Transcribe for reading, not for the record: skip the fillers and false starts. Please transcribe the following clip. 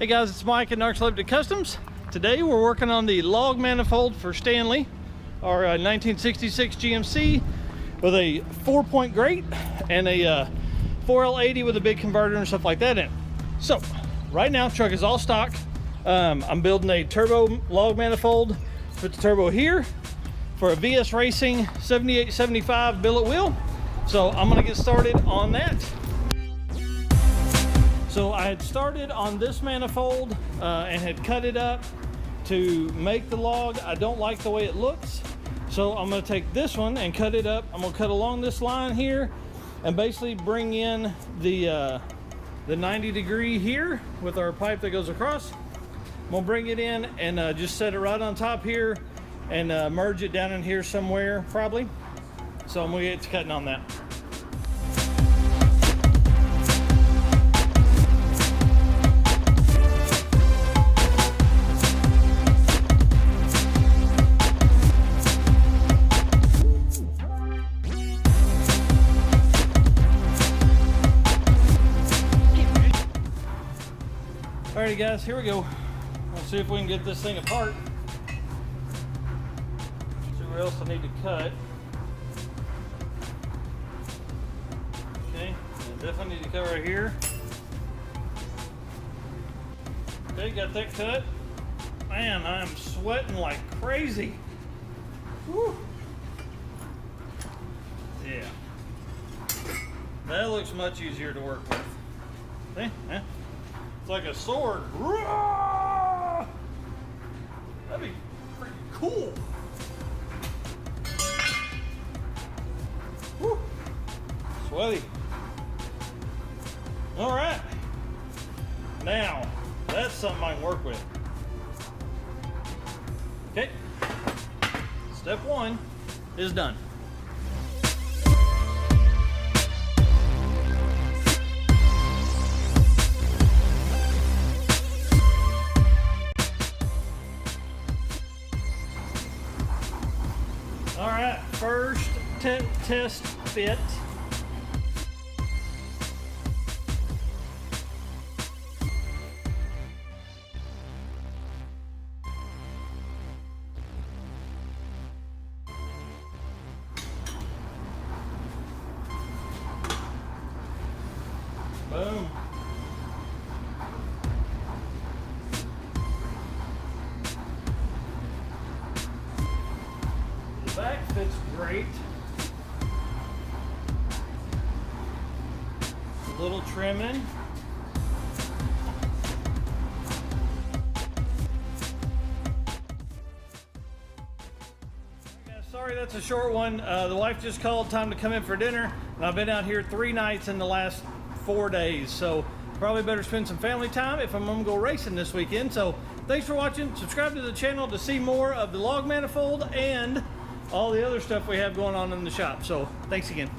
Hey guys, it's Mike at Narcs Limited Customs. Today we're working on the log manifold for Stanley, our 1966 GMC with a 4-point grate and a 4L80 with a big converter and stuff like that in it. So right now truck is all stock. I'm building a turbo log manifold. Put the turbo here for a VS Racing 7875 billet wheel. So I'm gonna get started on that. So I had started on this manifold and had cut it up to make the log. I don't like the way it looks. So I'm gonna take this one and cut it up. I'm gonna cut along this line here and basically bring in the 90-degree here with our pipe that goes across. I'm gonna bring it in and just set it right on top here and merge it down in here somewhere probably. So I'm gonna get to cutting on that. Alrighty guys, here we go. Let's see if we can get this thing apart. See where else I need to cut. Okay, I definitely need to cut right here. Okay, got that cut. Man, I'm sweating like crazy. Whew. Yeah. That looks much easier to work with. See? Yeah. It's like a sword. That'd be pretty cool. Woo. Sweaty. All right. Now, that's something I can work with. Okay. Step one is done. All right, first test fit. Boom. The back fits great. A little trimming. Sorry, that's a short one. The wife just called, time to come in for dinner, and I've been out here 3 nights in the last 4 days, so probably better spend some family time if I'm gonna go racing this weekend. So thanks for watching. Subscribe to the channel to see more of the log manifold and all the other stuff we have going on in the shop. So thanks again.